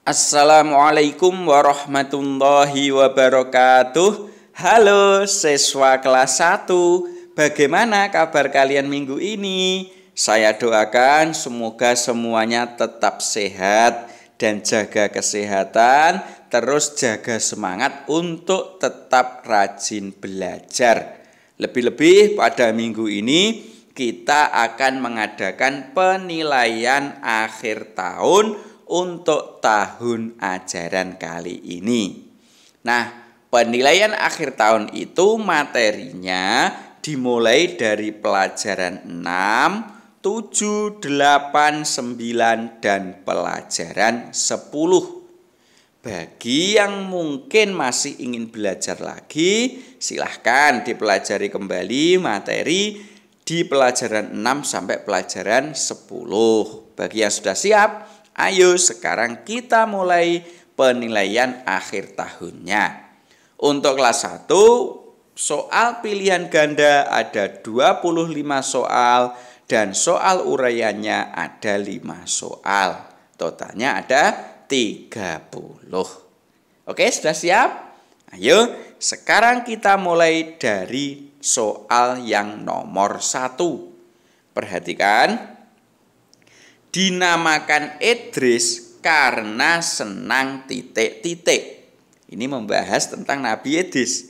Assalamualaikum warahmatullahi wabarakatuh. Halo siswa kelas 1, bagaimana kabar kalian minggu ini? Saya doakan semoga semuanya tetap sehat dan jaga kesehatan, terus jaga semangat untuk tetap rajin belajar. Lebih-lebih pada minggu ini kita akan mengadakan penilaian akhir tahun untuk tahun ajaran kali ini. Nah, penilaian akhir tahun itu materinya dimulai dari pelajaran 6, 7, 8, 9, dan pelajaran 10. Bagi yang mungkin masih ingin belajar lagi, silahkan dipelajari kembali materi di pelajaran 6 sampai pelajaran 10. Bagi yang sudah siap, ayo sekarang kita mulai penilaian akhir tahunnya. Untuk kelas 1, soal pilihan ganda ada 25 soal dan soal uraiannya ada 5 soal. Totalnya ada 30. Oke, sudah siap? Ayo, sekarang kita mulai dari soal yang nomor 1. Perhatikan. Dinamakan Idris karena senang titik-titik. Ini membahas tentang Nabi Idris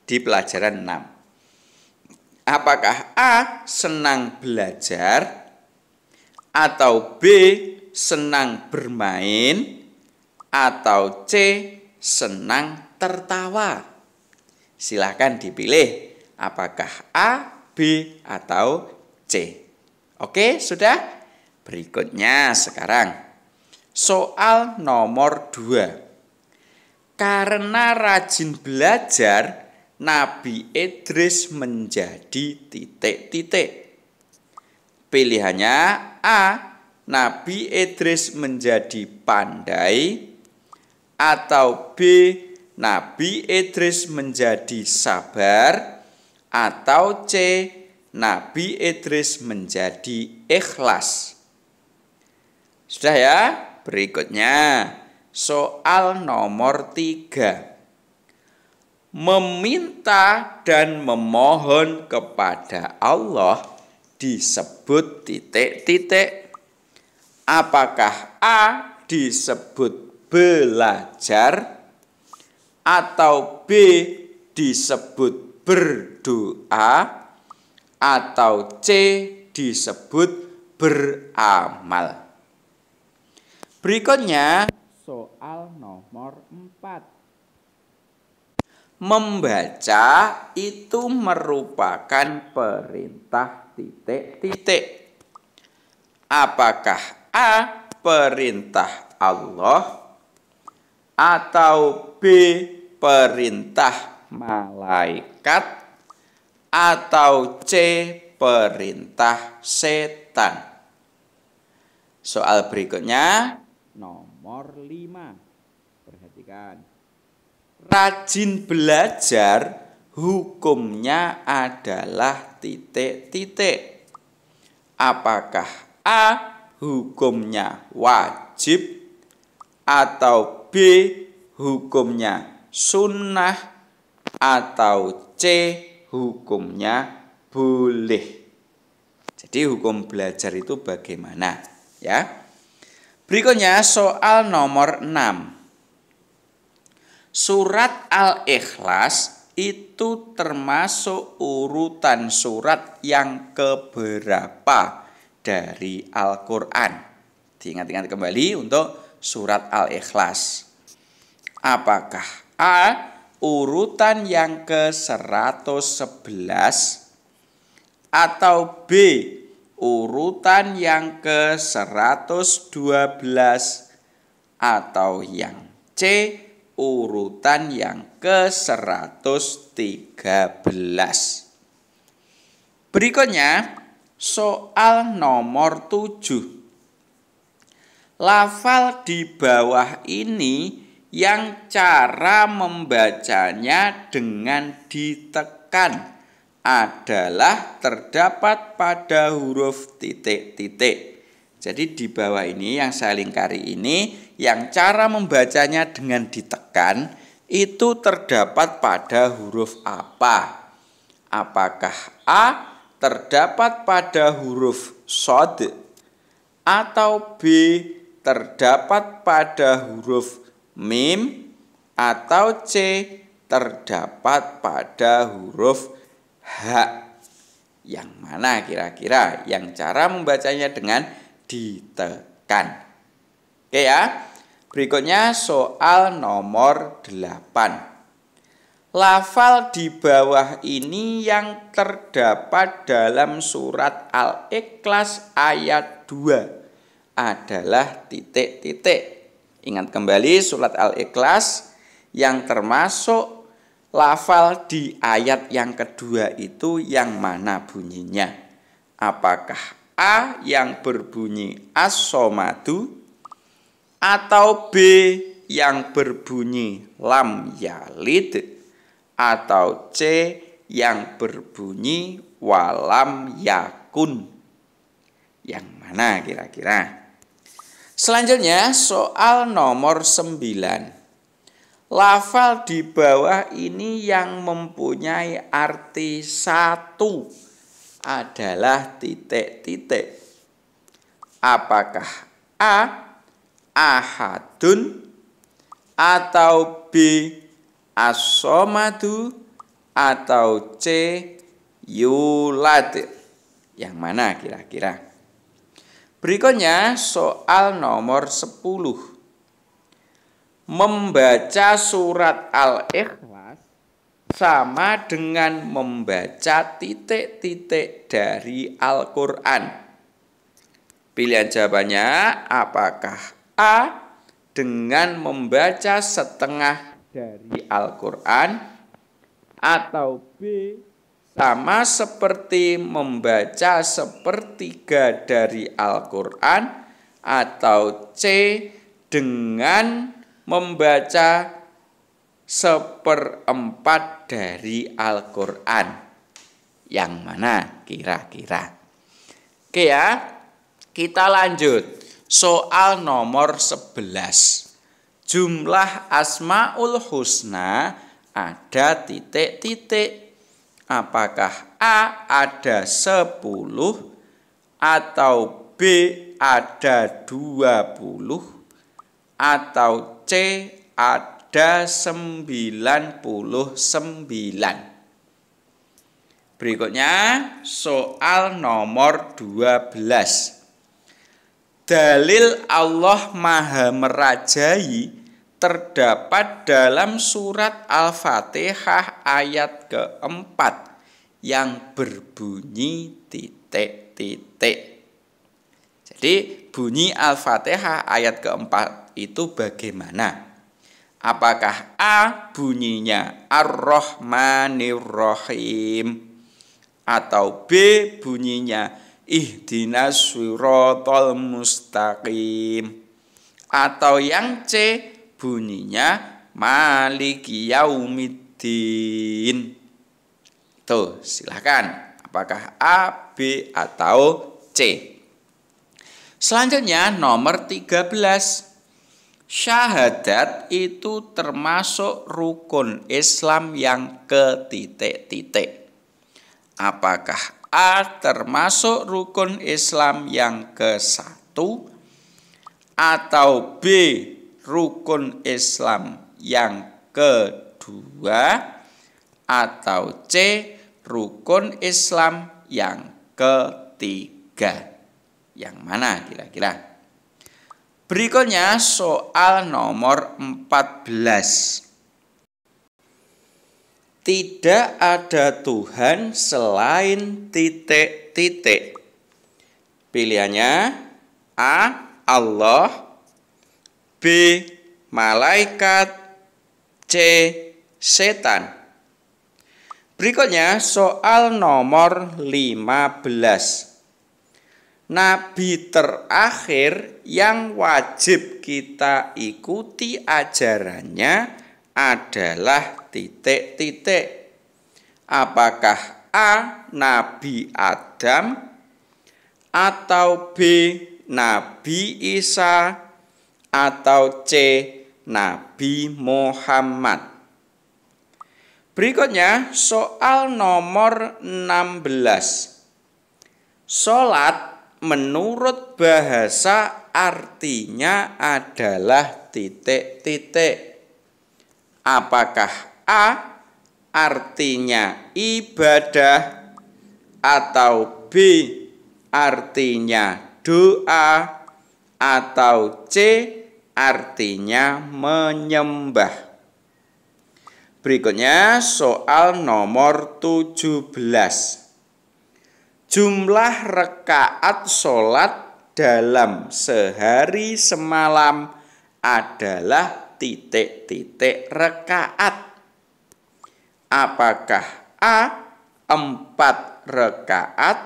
di pelajaran 6. Apakah A. senang belajar, atau B. senang bermain, atau C. senang tertawa? Silahkan dipilih apakah A, B, atau C. Oke, sudah? Berikutnya sekarang soal nomor 2. Karena rajin belajar, Nabi Idris menjadi titik-titik. Pilihannya A. Nabi Idris menjadi pandai, atau B. Nabi Idris menjadi sabar, atau C. Nabi Idris menjadi ikhlas. Sudah ya? Berikutnya soal nomor 3. Meminta dan memohon kepada Allah disebut titik-titik. Apakah A. disebut belajar, atau B. disebut berdoa, atau C. disebut beramal? Berikutnya soal nomor 4. Membaca itu merupakan perintah titik-titik. Apakah A. perintah Allah, atau B. perintah malaikat, atau C. perintah setan? Soal berikutnya nomor 5. Perhatikan. Rajin belajar hukumnya adalah titik-titik. Apakah A. hukumnya wajib, atau B. hukumnya sunnah, atau C. hukumnya boleh? Jadi hukum belajar itu bagaimana ya? Berikutnya soal nomor 6. Surat Al-Ikhlas itu termasuk urutan surat yang keberapa dari Al-Quran? Diingat-ingat kembali untuk surat Al-Ikhlas. Apakah A. urutan yang ke-111, atau B. urutan yang ke-112, atau yang C. urutan yang ke-113? Berikutnya soal nomor 7. Lafal di bawah ini yang cara membacanya dengan ditekan adalah terdapat pada huruf titik-titik. Jadi di bawah ini yang saya lingkari ini, yang cara membacanya dengan ditekan itu terdapat pada huruf apa? Apakah A terdapat pada huruf shad, atau B terdapat pada huruf mim, atau C terdapat pada huruf H? Yang mana kira-kira yang cara membacanya dengan ditekan? Oke ya. Berikutnya soal nomor 8. Lafal di bawah ini yang terdapat dalam surat Al-Ikhlas ayat 2 adalah titik-titik. Ingat kembali surat Al-Ikhlas yang termasuk lafal di ayat yang kedua itu yang mana bunyinya? Apakah A yang berbunyi as-somadu, atau B yang berbunyi lam yalid, atau C yang berbunyi walam yakun? Yang mana kira-kira? Selanjutnya soal nomor 9. Lafal di bawah ini yang mempunyai arti satu adalah titik-titik. Apakah A ahadun, atau B as-somadu, atau C yulad? Yang mana kira-kira? Berikutnya soal nomor 10. Membaca surat Al-Ikhlas sama dengan membaca titik-titik dari Al-Quran. Pilihan jawabannya apakah A dengan membaca setengah dari Al-Quran, atau B sama seperti membaca sepertiga dari Al-Quran, atau C dengan membaca seperempat dari Al-Quran? Yang mana kira-kira? Oke ya, kita lanjut. Soal nomor 11. Jumlah Asmaul Husna ada titik-titik. Apakah A ada 10, atau B ada 20, atau C ada 99? Berikutnya soal nomor 12. Dalil Allah Maha Merajai terdapat dalam surat Al-Fatihah ayat keempat yang berbunyi titik-titik. Jadi bunyi Al-Fatihah ayat keempat itu bagaimana? Apakah A bunyinya Ar-Rahmanir-Rahim, atau B bunyinya Ihdinas Shiratal Mustaqim, atau yang C bunyinya Maliki Yaumiddin? Tuh, silakan. Apakah A, B, atau C? Selanjutnya nomor 13. Syahadat itu termasuk rukun Islam yang ketitik-titik. Apakah A termasuk rukun Islam yang ke-1, atau B rukun Islam yang ke-2, atau C rukun Islam yang ke-3? Yang mana kira-kira? Berikutnya soal nomor 14. Tidak ada Tuhan selain titik-titik. Pilihannya A. Allah, B. malaikat, C. setan. Berikutnya soal nomor 15. Nabi terakhir yang wajib kita ikuti ajarannya adalah titik-titik. Apakah A. Nabi Adam, atau B. Nabi Isa, atau C. Nabi Muhammad? Berikutnya soal nomor 16. Salat menurut bahasa artinya adalah titik-titik. Apakah A. artinya ibadah, atau B. artinya doa, atau C. artinya menyembah? Berikutnya soal nomor 17. Jumlah rakaat sholat dalam sehari semalam adalah titik-titik rakaat. Apakah A. 4 rakaat,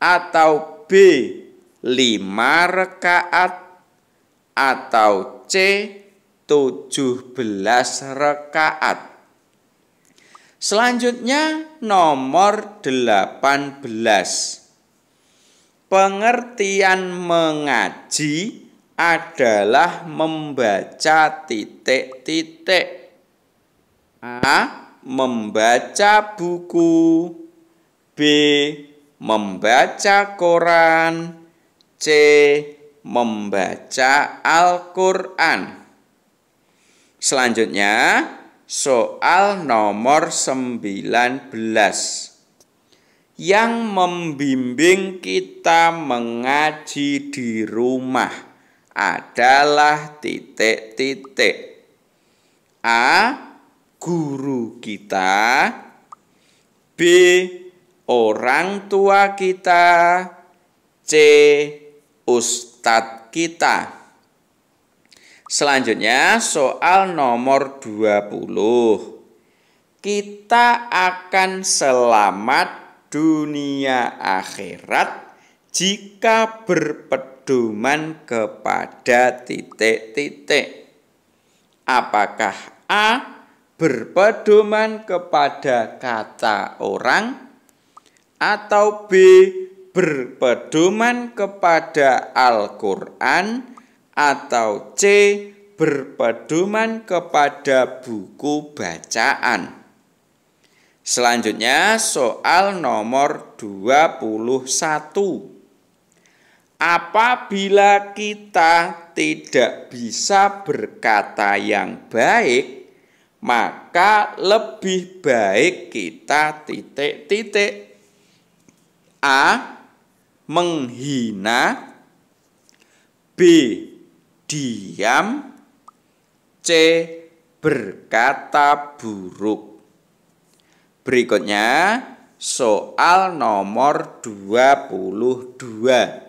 atau B. 5 rakaat, atau C. 17 rakaat? Selanjutnya nomor 18. Pengertian mengaji adalah membaca titik-titik. A. membaca buku, B. membaca koran, C. membaca Al-Quran. Selanjutnya soal nomor 19. Yang membimbing kita mengaji di rumah adalah titik-titik. A. guru kita, B. orang tua kita, C. ustadz kita. Selanjutnya soal nomor 20. Kita akan selamat dunia akhirat jika berpedoman kepada titik-titik. Apakah A. berpedoman kepada kata orang, atau B. berpedoman kepada Al-Quran, atau C. berpedoman kepada buku bacaan? Selanjutnya soal nomor 21. Apabila kita tidak bisa berkata yang baik, maka lebih baik kita titik-titik. A. menghina, B. diam, C. berkata buruk. Berikutnya soal nomor 22.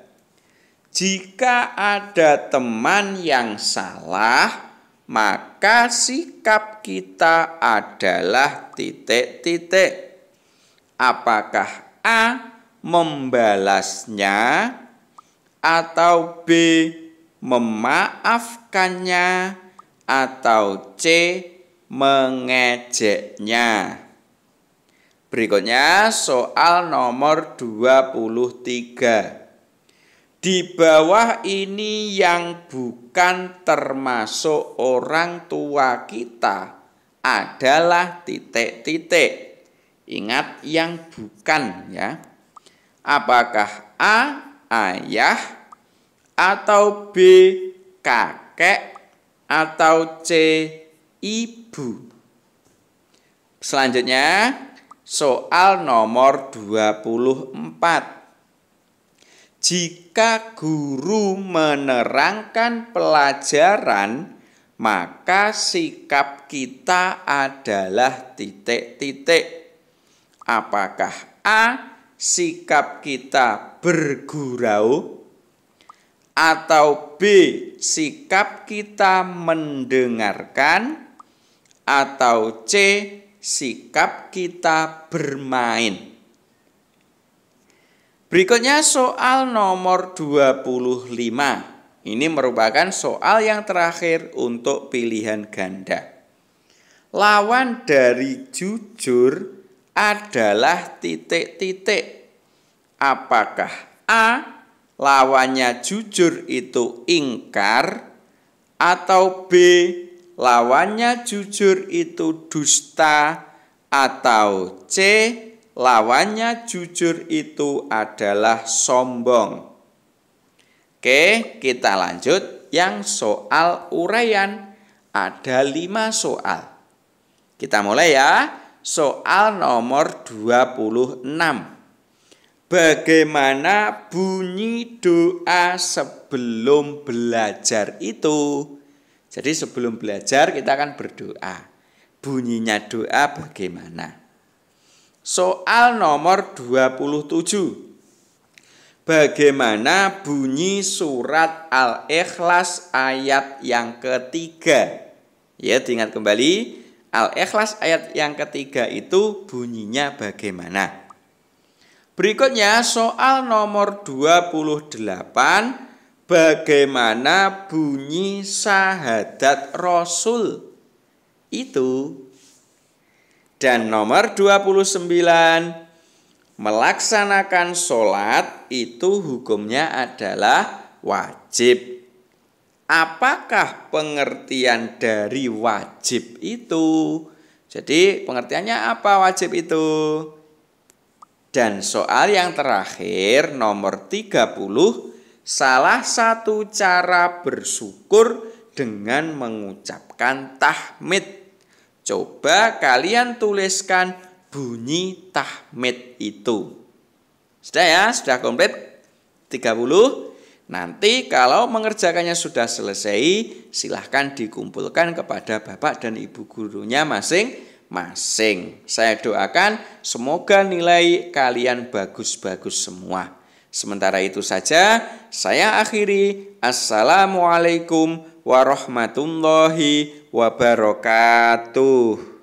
Jika ada teman yang salah, maka sikap kita adalah titik-titik. Apakah A. membalasnya, atau B. memaafkannya, atau C. mengejeknya? Berikutnya soal nomor 23. Di bawah ini yang bukan termasuk orang tua kita adalah titik-titik. Ingat yang bukan ya. Apakah A. ayah, atau B. kakek, atau C. ibu? Selanjutnya soal nomor 24. Jika guru menerangkan pelajaran, maka sikap kita adalah titik-titik. Apakah A. sikap kita bergurau, atau B. sikap kita mendengarkan, atau C. sikap kita bermain? Berikutnya soal nomor 25. Ini merupakan soal yang terakhir untuk pilihan ganda. Lawan dari jujur adalah titik-titik. Apakah A. lawannya jujur itu ingkar, atau B, lawannya jujur itu dusta, atau C, lawannya jujur itu adalah sombong. Oke, kita lanjut yang soal uraian. Ada 5 soal. Kita mulai ya. Soal nomor 26. Bagaimana bunyi doa sebelum belajar itu? Jadi sebelum belajar kita akan berdoa. Bunyinya doa bagaimana? Soal nomor 27. Bagaimana bunyi surat Al-Ikhlas ayat yang ketiga? Ya, diingat kembali. Al-Ikhlas ayat yang ketiga itu bunyinya bagaimana? Berikutnya soal nomor 28. Bagaimana bunyi syahadat Rasul itu? Dan nomor 29. Melaksanakan sholat itu hukumnya adalah wajib. Apakah pengertian dari wajib itu? Jadi pengertiannya apa wajib itu? Dan soal yang terakhir nomor 30, salah satu cara bersyukur dengan mengucapkan tahmid. Coba kalian tuliskan bunyi tahmid itu. Sudah ya, sudah komplit 30. Nanti kalau mengerjakannya sudah selesai, silahkan dikumpulkan kepada bapak dan ibu gurunya masing-masing. Saya doakan semoga nilai kalian bagus-bagus semua. Sementara itu saja, saya akhiri. Assalamualaikum warahmatullahi wabarakatuh.